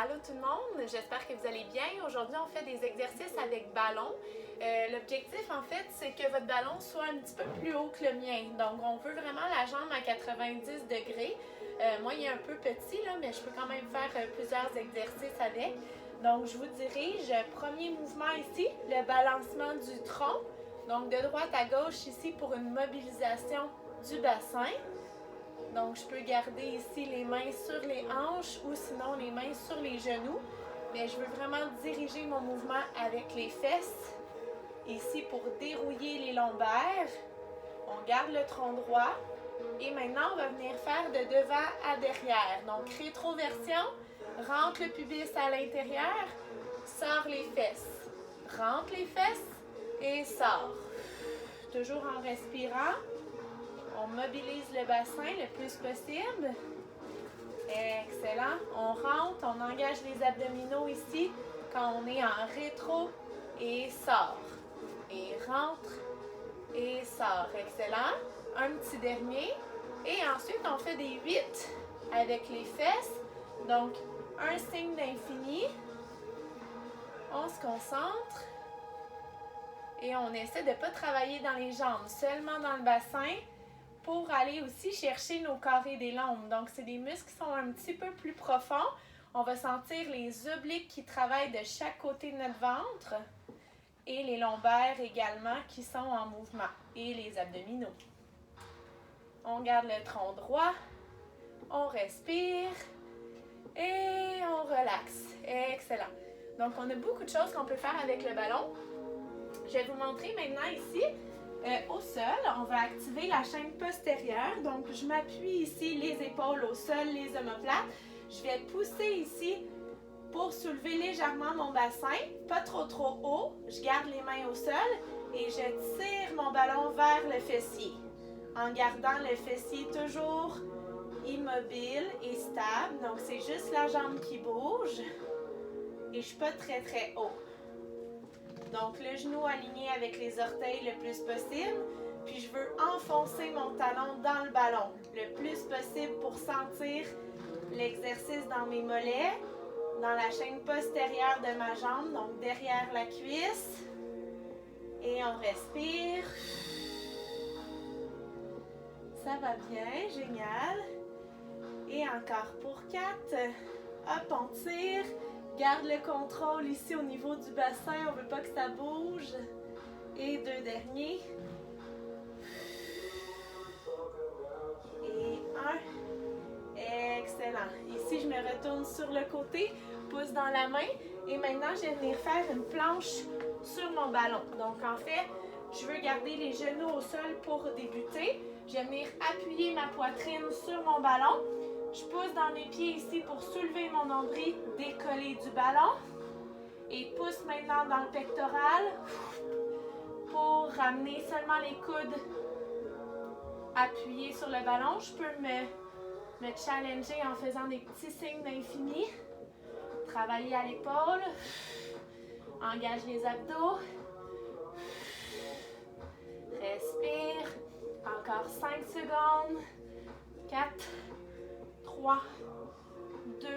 Allô tout le monde, j'espère que vous allez bien. Aujourd'hui, on fait des exercices avec ballon. L'objectif, en fait, c'est que votre ballon soit un petit peu plus haut que le mien. Donc, on veut vraiment la jambe à 90 degrés. Moi, il est un peu petit, là, mais je peux quand même faire plusieurs exercices avec. Donc, je vous dirige. Premier mouvement ici, le balancement du tronc. Donc, de droite à gauche ici pour une mobilisation du bassin. Donc, je peux garder ici les mains sur les hanches ou sinon les mains sur les genoux. Mais je veux vraiment diriger mon mouvement avec les fesses. Ici, pour dérouiller les lombaires, on garde le tronc droit. Et maintenant, on va venir faire de devant à derrière. Donc, rétroversion, rentre le pubis à l'intérieur, sors les fesses. Rentre les fesses et sors. Toujours en respirant. On mobilise le bassin le plus possible. Excellent. On rentre, on engage les abdominaux ici quand on est en rétro et sort. Et rentre et sort. Excellent. Un petit dernier. Et ensuite, on fait des 8 avec les fesses. Donc, un signe d'infini. On se concentre. Et on essaie de ne pas travailler dans les jambes, seulement dans le bassin, pour aller aussi chercher nos carrés des lombes. Donc, c'est des muscles qui sont un petit peu plus profonds. On va sentir les obliques qui travaillent de chaque côté de notre ventre et les lombaires également qui sont en mouvement et les abdominaux. On garde le tronc droit, on respire et on relaxe. Excellent. Donc, on a beaucoup de choses qu'on peut faire avec le ballon. Je vais vous montrer maintenant ici. Au sol, on va activer la chaîne postérieure. Donc, je m'appuie ici, les épaules au sol, les omoplates. Je vais pousser ici pour soulever légèrement mon bassin, pas trop haut. Je garde les mains au sol et je tire mon ballon vers le fessier. En gardant le fessier toujours immobile et stable. Donc, c'est juste la jambe qui bouge et je ne suis pas très haut. Donc, le genou aligné avec les orteils le plus possible. Puis, je veux enfoncer mon talon dans le ballon le plus possible pour sentir l'exercice dans mes mollets, dans la chaîne postérieure de ma jambe, donc derrière la cuisse. Et on respire. Ça va bien, génial. Et encore pour 4. Hop, on tire. Garde le contrôle ici au niveau du bassin, on ne veut pas que ça bouge. Et 2 derniers. Et 1. Excellent. Ici, je me retourne sur le côté, pouce dans la main. Et maintenant, je vais venir faire une planche sur mon ballon. Donc, en fait, je veux garder les genoux au sol pour débuter. Je vais venir appuyer ma poitrine sur mon ballon. Je pousse dans mes pieds ici pour soulever mon nombril, décoller du ballon. Et pousse maintenant dans le pectoral pour ramener seulement les coudes appuyés sur le ballon. Je peux me challenger en faisant des petits signes d'infini. Travailler à l'épaule. Engage les abdos. Respire. Encore 5 secondes. 4. 3, 2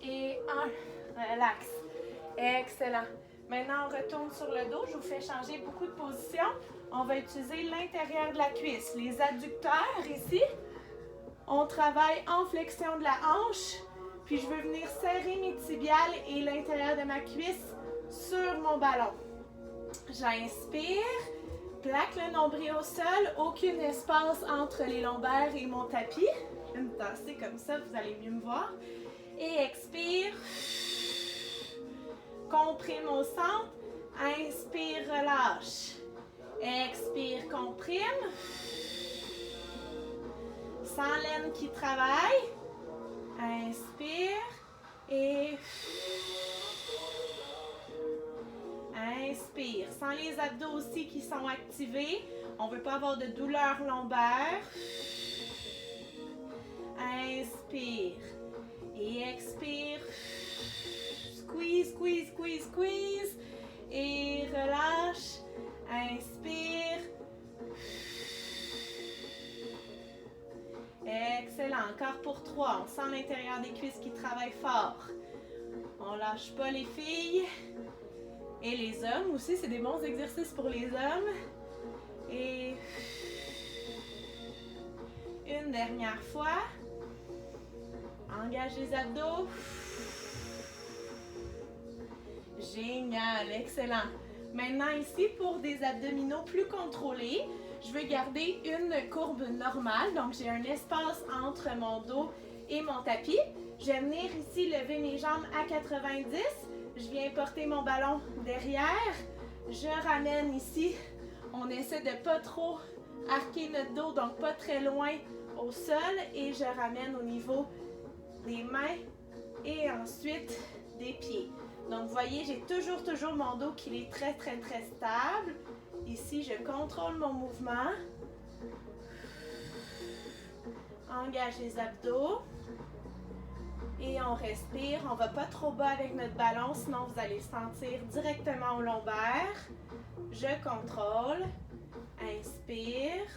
et 1. Relax. Excellent. Maintenant, on retourne sur le dos. Je vous fais changer beaucoup de positions. On va utiliser l'intérieur de la cuisse. Les adducteurs ici. On travaille en flexion de la hanche. Puis, je veux venir serrer mes tibiales et l'intérieur de ma cuisse sur mon ballon. J'inspire. Plaque le nombril au sol. Aucun espace entre les lombaires et mon tapis. Je vais me tasser comme ça, vous allez mieux me voir. Et expire. Comprime au centre. Inspire, relâche. Expire, comprime. Sans l'aine qui travaille. Inspire. Et inspire. Sans les abdos aussi qui sont activés. On ne veut pas avoir de douleur lombaire. Inspire et expire. Squeeze, squeeze, squeeze, squeeze. Et relâche. Inspire. Excellent. Encore pour 3. On sent l'intérieur des cuisses qui travaillent fort. On lâche pas les filles. Et les hommes aussi, c'est des bons exercices pour les hommes. Et une dernière fois. Engage les abdos. Génial, excellent. Maintenant ici, pour des abdominaux plus contrôlés, je veux garder une courbe normale. Donc, j'ai un espace entre mon dos et mon tapis. Je vais venir ici lever mes jambes à 90. Je viens porter mon ballon derrière. Je ramène ici. On essaie de pas trop arquer notre dos, donc pas très loin au sol. Et je ramène au niveau des mains et ensuite des pieds. Donc, vous voyez, j'ai toujours mon dos qui est très stable. Ici, je contrôle mon mouvement. Engage les abdos. Et on respire. On ne va pas trop bas avec notre ballon, sinon vous allez le sentir directement au lombaire. Je contrôle. Inspire.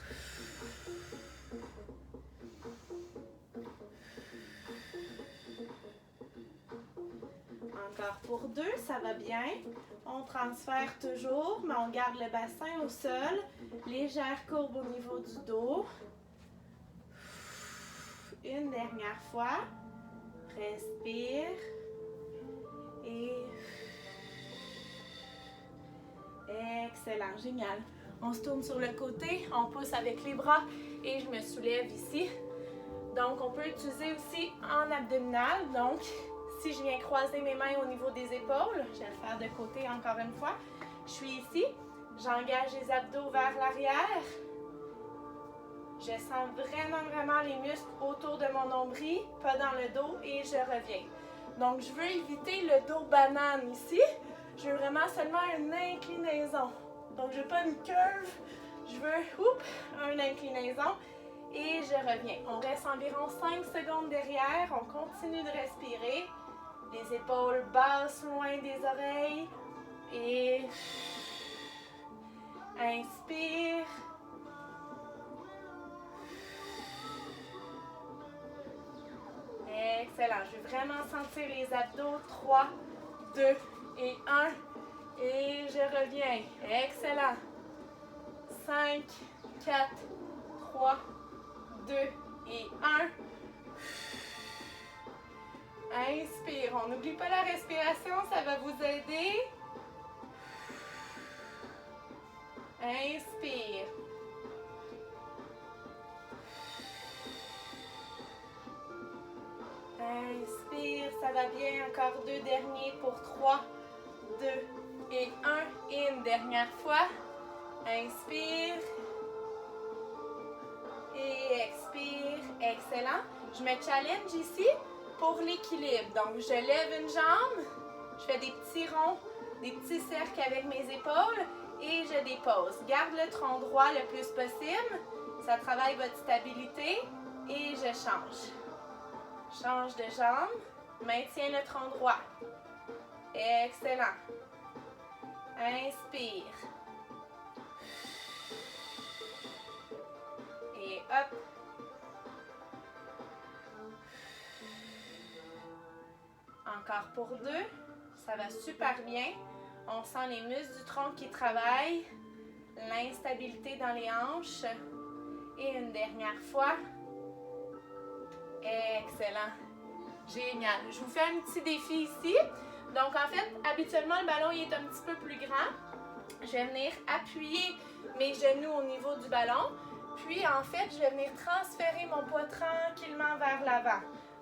Encore pour 2, ça va bien. On transfère toujours, mais on garde le bassin au sol. Légère courbe au niveau du dos. Une dernière fois. Respire. Et excellent, génial. On se tourne sur le côté, on pousse avec les bras et je me soulève ici. Donc, on peut utiliser aussi en abdominal. Donc, si je viens croiser mes mains au niveau des épaules, je vais le faire de côté encore une fois. Je suis ici, j'engage les abdos vers l'arrière. Je sens vraiment les muscles autour de mon nombril, pas dans le dos, et je reviens. Donc, je veux éviter le dos banane ici. Je veux vraiment seulement une inclinaison. Donc, je veux pas une curve, je veux une inclinaison et je reviens. On reste environ 5 secondes derrière, on continue de respirer. Les épaules basses loin des oreilles et inspire. Excellent. Je veux vraiment sentir les abdos. 3, 2 et 1. Et je reviens. Excellent. 5, 4, 3, 2 et 1. Inspire. On n'oublie pas la respiration, ça va vous aider. Inspire. Inspire, ça va bien. Encore 2 derniers pour 3, 2 et 1. Et une dernière fois. Inspire. Et expire. Excellent. Je me challenge ici pour l'équilibre. Donc, je lève une jambe. Je fais des petits ronds, des petits cercles avec mes épaules. Et je dépose. Garde le tronc droit le plus possible. Ça travaille votre stabilité. Et je change. Change de jambe. Maintiens le tronc droit. Excellent. Inspire. Et hop. Encore pour 2. Ça va super bien. On sent les muscles du tronc qui travaillent. L'instabilité dans les hanches. Et une dernière fois. Excellent. Génial. Je vous fais un petit défi ici. Donc, en fait, habituellement, le ballon il est un petit peu plus grand. Je vais venir appuyer mes genoux au niveau du ballon. Puis, en fait, je vais venir transférer mon poids tranquillement vers l'avant.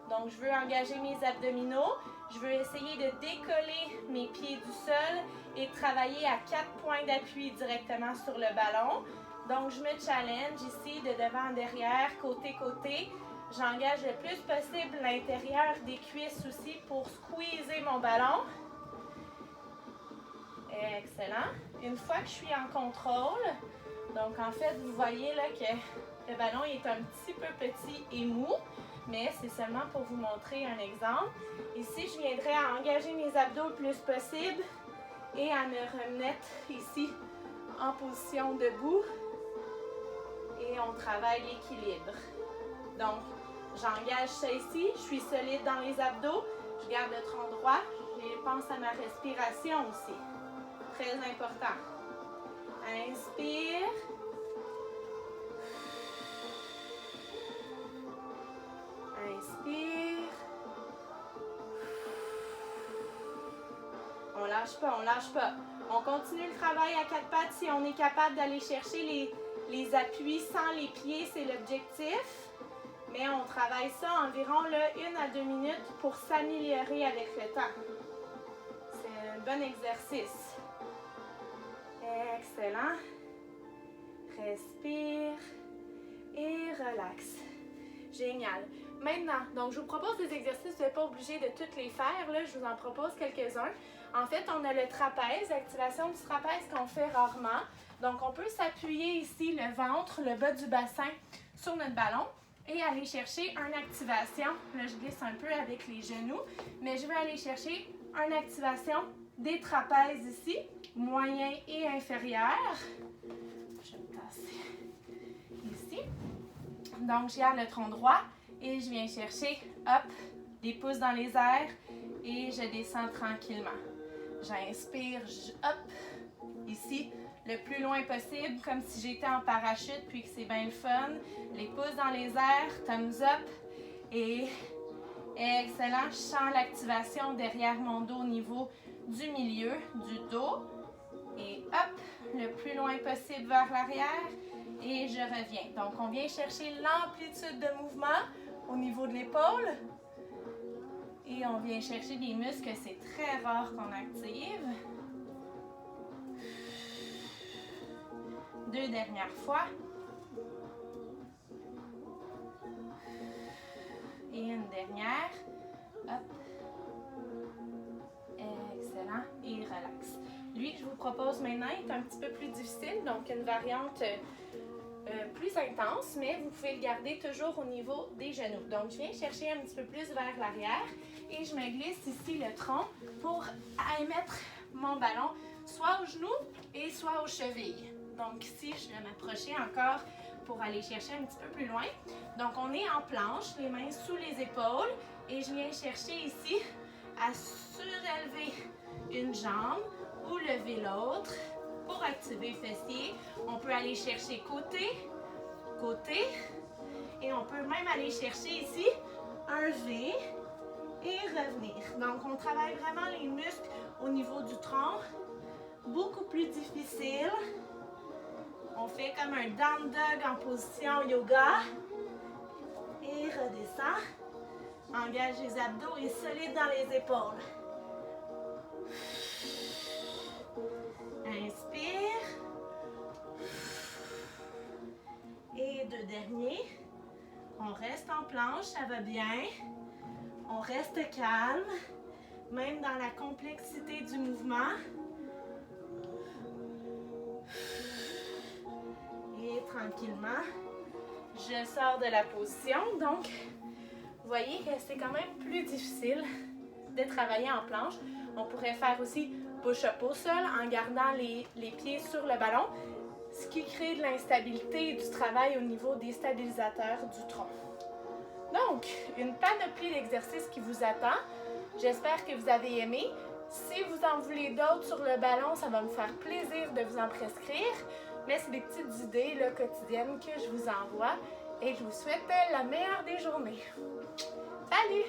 Donc, je veux engager mes abdominaux. Je veux essayer de décoller mes pieds du sol et travailler à 4 points d'appui directement sur le ballon. Donc, je me challenge ici de devant en derrière, côté-côté. J'engage le plus possible l'intérieur des cuisses aussi pour squeezer mon ballon. Excellent. Une fois que je suis en contrôle, donc en fait, vous voyez là que le ballon est un petit peu petit et mou, mais c'est seulement pour vous montrer un exemple. Ici, je viendrai à engager mes abdos le plus possible et à me remettre ici en position debout. Et on travaille l'équilibre. Donc, J'engage ça ici, je suis solide dans les abdos, je garde le tronc droit, je pense à ma respiration aussi. Très important. Inspire. Inspire. On lâche pas, on lâche pas. On continue le travail à quatre pattes si on est capable d'aller chercher les appuis sans les pieds, c'est l'objectif. Mais on travaille ça environ 1 à 2 minutes pour s'améliorer avec le temps. C'est un bon exercice. Excellent. Respire et relaxe. Génial. Maintenant, donc je vous propose des exercices, vous n'êtes pas obligé de tous les faire, là, je vous en propose quelques-uns. En fait, on a le trapèze, l'activation du trapèze qu'on fait rarement. Donc, on peut s'appuyer ici, le ventre, le bas du bassin sur notre ballon et aller chercher une activation. Là, je glisse un peu avec les genoux, mais je vais aller chercher une activation des trapèzes ici, moyen et inférieur. Je vais me tasser ici. Donc, je garde le tronc droit et je viens chercher, hop, les pouces dans les airs et je descends tranquillement. J'inspire, hop, ici, le plus loin possible, comme si j'étais en parachute, puis que c'est bien le fun. Les pouces dans les airs, thumbs up. Et excellent, je sens l'activation derrière mon dos au niveau du milieu, du dos. Et hop, le plus loin possible vers l'arrière. Et je reviens. Donc, on vient chercher l'amplitude de mouvement au niveau de l'épaule. Et on vient chercher des muscles que c'est très rare qu'on active. 2 dernières fois. Et une dernière. Hop. Excellent. Et relax. Lui que je vous propose maintenant est un petit peu plus difficile, donc une variante plus intense, mais vous pouvez le garder toujours au niveau des genoux. Donc, je viens chercher un petit peu plus vers l'arrière et je me glisse ici le tronc pour émettre mon ballon soit au genou et soit aux chevilles. Donc, ici, je vais m'approcher encore pour aller chercher un petit peu plus loin. Donc, on est en planche, les mains sous les épaules et je viens chercher ici à surélever une jambe ou lever l'autre. Pour activer fessier, on peut aller chercher côté, côté, et on peut même aller chercher ici un V et revenir. Donc, on travaille vraiment les muscles au niveau du tronc, beaucoup plus difficile. On fait comme un down dog en position yoga et redescend. Engage les abdos et solide dans les épaules. Inspire. Et 2 derniers. On reste en planche, ça va bien. On reste calme, même dans la complexité du mouvement. Et tranquillement, je sors de la position. Donc, vous voyez que c'est quand même plus difficile de travailler en planche. On pourrait faire aussi push-up au sol en gardant les pieds sur le ballon, ce qui crée de l'instabilité et du travail au niveau des stabilisateurs du tronc. Donc, une panoplie d'exercices qui vous attend. J'espère que vous avez aimé. Si vous en voulez d'autres sur le ballon, ça va me faire plaisir de vous en prescrire. Mais c'est des petites idées là, quotidiennes que je vous envoie et je vous souhaite la meilleure des journées. Salut!